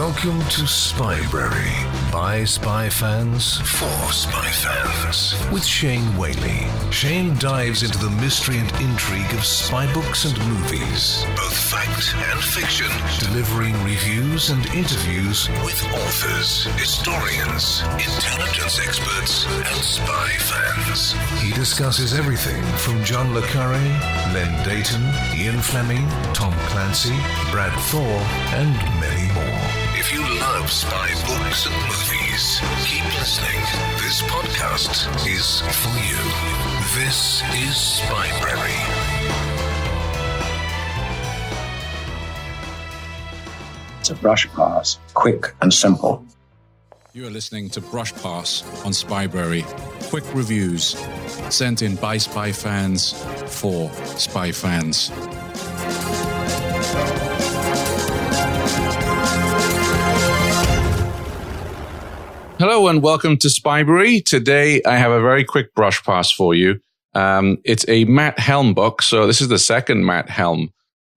Welcome to Spybrary, by spy fans, for spy fans, with Shane Whaley. Shane dives into the mystery and intrigue of spy books and movies, both fact and fiction, delivering reviews and interviews with authors, historians, intelligence experts, and spy fans. He discusses everything from John le Carré, Len Dayton, Ian Fleming, Tom Clancy, Brad Thor, and many more. If you love spy books and movies, keep listening. This podcast is for you. This is Spybrary. It's a brush pass, quick and simple. You are listening to Brush Pass on Spybrary. Quick reviews sent in by spy fans for spy fans. Hello and welcome to Spybrary. Today I have a very quick brush pass for you. It's a Matt Helm book, so this is the second Matt Helm.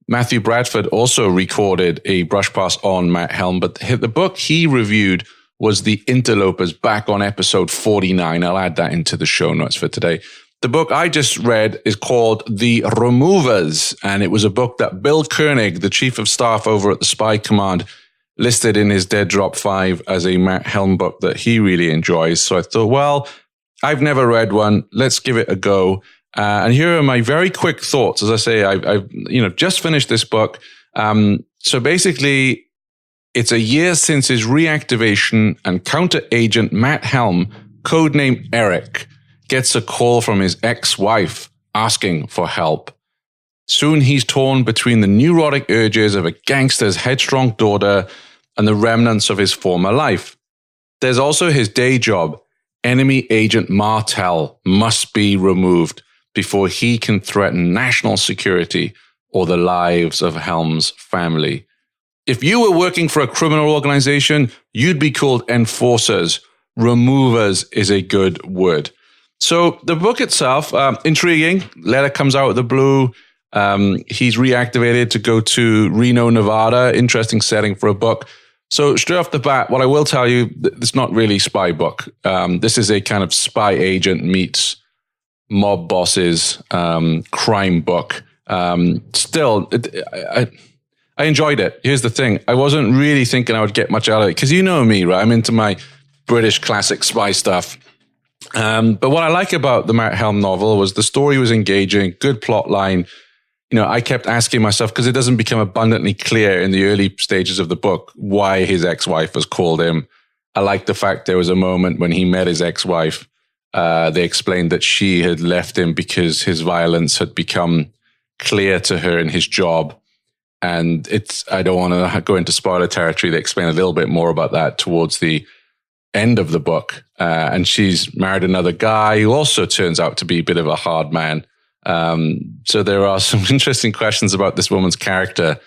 Matthew Bradford also recorded a brush pass on Matt Helm, but the book he reviewed was The Interlopers, back on episode 49. I'll add that into the show notes for today. The book I just read is called The Removers, and it was a book that Bill Koenig, the chief of staff over at the Spy Command, listed in his Dead Drop 5 as a Matt Helm book that he really enjoys. So I thought, well, I've never read one. Let's give it a go. And here are my very quick thoughts. As I say, I've just finished this book. So basically, it's a year since his reactivation, and counter-agent Matt Helm, codenamed Eric, gets a call from his ex-wife asking for help. Soon he's torn between the neurotic urges of a gangster's headstrong daughter and the remnants of his former life. There's also his day job. Enemy agent Martel must be removed before he can threaten national security or the lives of Helm's family. If you were working for a criminal organization, you'd be called enforcers. Removers is a good word. So the book itself, intriguing. Letter comes out of the blue. He's reactivated to go to Reno, Nevada. Interesting setting for a book. So straight off the bat, what I will tell you, it's not really a spy book. This is a kind of spy agent meets mob bosses crime book. Still, I enjoyed it. Here's the thing. I wasn't really thinking I would get much out of it because you know me, right? I'm into my British classic spy stuff. But what I like about the Matt Helm novel was the story was engaging, good plot line. You know, I kept asking myself, because it doesn't become abundantly clear in the early stages of the book why his ex-wife was called him. I like the fact there was a moment when he met his ex-wife. They explained that she had left him because his violence had become clear to her in his job. And I don't want to go into spoiler territory. They explain a little bit more about that towards the end of the book. And she's married another guy who also turns out to be a bit of a hard man. So there are some interesting questions about this woman's character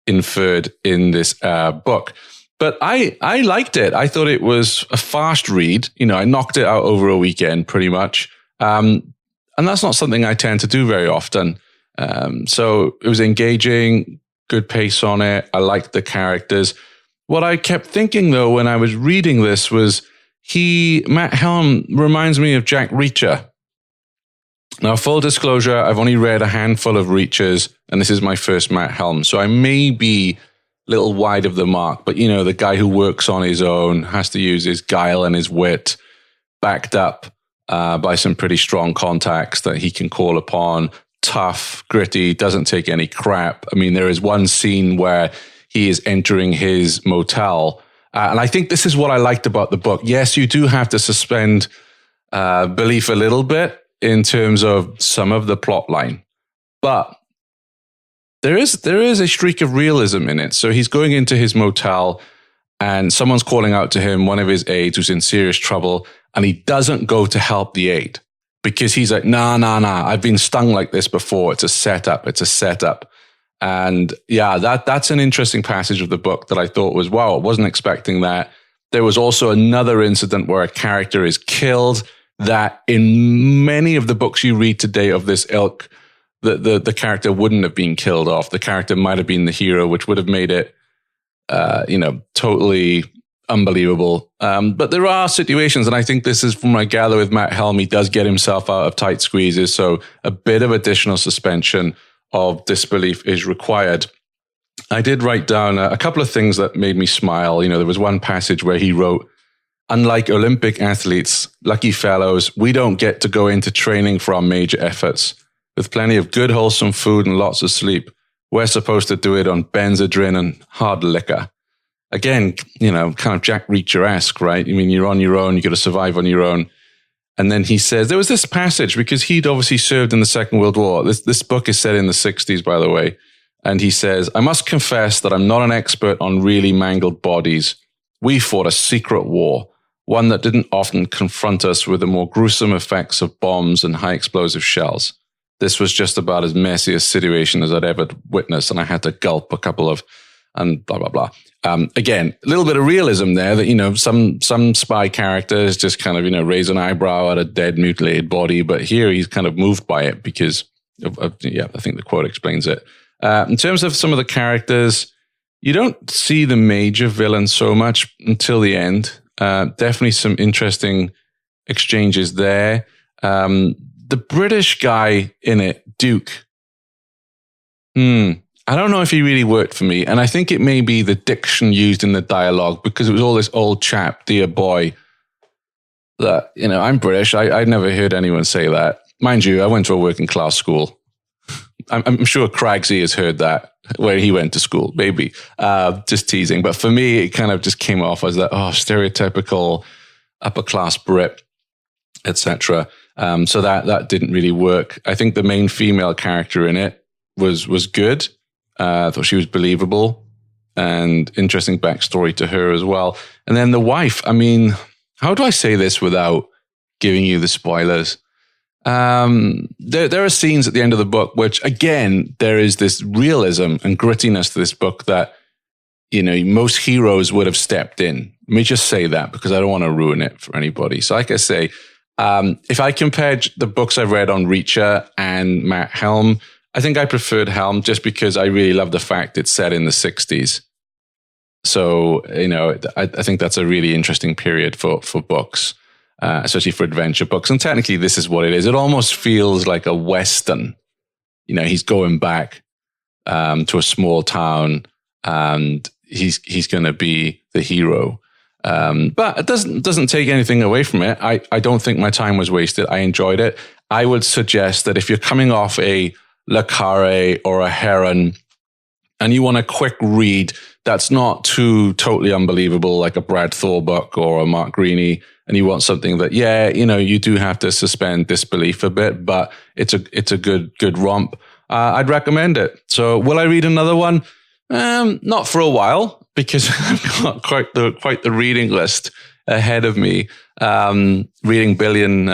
inferred in this book. But I liked it. I thought it was a fast read. You know, I knocked it out over a weekend pretty much. And that's not something I tend to do very often. So it was engaging, good pace on it. I liked the characters. What I kept thinking, though, when I was reading this was Matt Helm reminds me of Jack Reacher. Now, full disclosure, I've only read a handful of Reachers, and this is my first Matt Helm. So I may be a little wide of the mark, but, you know, the guy who works on his own has to use his guile and his wit, backed up by some pretty strong contacts that he can call upon. Tough, gritty, doesn't take any crap. I mean, there is one scene where he is entering his motel. And I think this is what I liked about the book. Yes, you do have to suspend belief a little bit in terms of some of the plot line. But there is a streak of realism in it. So he's going into his motel and someone's calling out to him, one of his aides who's in serious trouble, and he doesn't go to help the aide because he's like, nah, I've been stung like this before. It's a setup. And yeah, that's an interesting passage of the book that I thought was, wow, I wasn't expecting that. There was also another incident where a character is killed that in many of the books you read today of this ilk, the character wouldn't have been killed off. The character might have been the hero, which would have made it totally unbelievable. But there are situations, and I think this is from what I gather with Matt Helm, he does get himself out of tight squeezes. So a bit of additional suspension of disbelief is required. I did write down a couple of things that made me smile. There was one passage where he wrote, "Unlike Olympic athletes, lucky fellows, we don't get to go into training for our major efforts. With plenty of good, wholesome food and lots of sleep, we're supposed to do it on Benzedrine and hard liquor." Again, kind of Jack Reacher-esque, right? I mean, you're on your own, you got to survive on your own. And then he says, there was this passage, because he'd obviously served in the Second World War. This book is set in the 60s, by the way. And he says, "I must confess that I'm not an expert on really mangled bodies. We fought a secret war, one that didn't often confront us with the more gruesome effects of bombs and high explosive shells. This was just about as messy a situation as I'd ever witnessed, and I had to gulp a couple of, and blah, blah, blah." Again, a little bit of realism there that, some spy characters just kind of, raise an eyebrow at a dead, mutilated body. But here he's kind of moved by it because, I think the quote explains it. In terms of some of the characters, you don't see the major villain so much until the end. Definitely some interesting exchanges there. The British guy in it, Duke. I don't know if he really worked for me. And I think it may be the diction used in the dialogue, because it was all this old chap, dear boy, that, I'm British. I'd never heard anyone say that. Mind you, I went to a working class school. I'm sure Craigsy has heard that where he went to school, maybe. Just teasing. But for me, it kind of just came off as that, stereotypical upper class Brit, etc. So that didn't really work. I think the main female character in it was good. I thought she was believable, and interesting backstory to her as well. And then the wife, I mean, how do I say this without giving you the spoilers? There are scenes at the end of the book, which again, there is this realism and grittiness to this book that, most heroes would have stepped in. Let me just say that, because I don't want to ruin it for anybody. So like I say, if I compared the books I've read on Reacher and Matt Helm, I think I preferred Helm just because I really love the fact it's set in the 60s. So, I think that's a really interesting period for books, especially for adventure books. And technically, this is what it is. It almost feels like a Western. He's going back to a small town, and he's going to be the hero. But it doesn't take anything away from it. I don't think my time was wasted. I enjoyed it. I would suggest that if you're coming off a Le Carré or a Heron, and you want a quick read that's not too totally unbelievable, like a Brad Thor book or a Mark Greaney, and you want something that, you do have to suspend disbelief a bit, but it's a good romp, I'd recommend it. So will I read another one? Not for a while, because I've got quite the reading list ahead of me. Reading Billion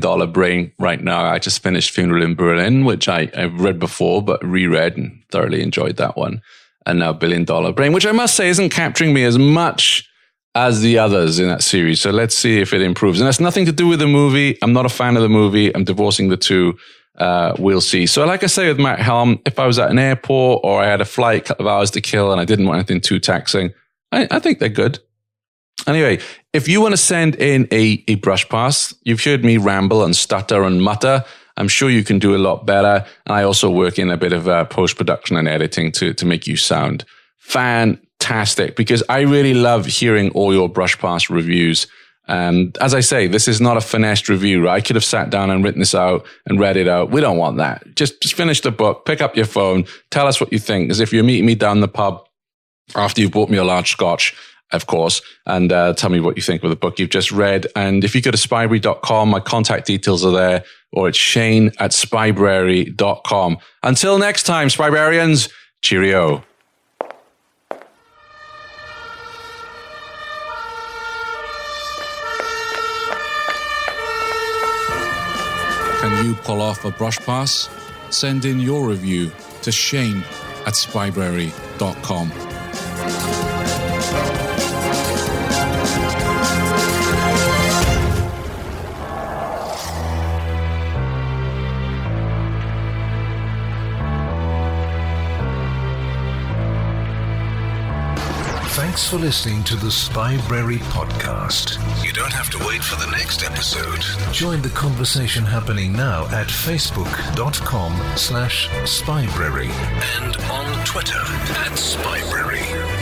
Dollar Brain right now. I just finished Funeral in Berlin, which I've read before, but reread and thoroughly enjoyed that one. And now Billion Dollar Brain, which I must say isn't capturing me as much as the others in that series. So let's see if it improves. And that's nothing to do with the movie. I'm not a fan of the movie. I'm divorcing the two. We'll see. So like I say with Matt Helm, if I was at an airport or I had a flight, a couple of hours to kill, and I didn't want anything too taxing, I think they're good. Anyway, if you want to send in a brush pass, you've heard me ramble and stutter and mutter. I'm sure you can do a lot better. And I also work in a bit of post-production and editing to make you sound fantastic, because I really love hearing all your brush pass reviews. And as I say, this is not a finessed review, right? I could have sat down and written this out and read it out. We don't want that. Just finish the book, pick up your phone, tell us what you think. As if you're meeting me down the pub after you've bought me a large scotch, of course, and tell me what you think of the book you've just read. And if you go to spybrary.com, my contact details are there, or it's shane@spybrary.com. Until next time, Spybrarians, cheerio. Can you pull off a brush pass? Send in your review to shane@spybrary.com. Thanks for listening to the Spybrary podcast. You don't have to wait for the next episode. Join the conversation happening now at facebook.com/Spybrary and on Twitter @Spybrary.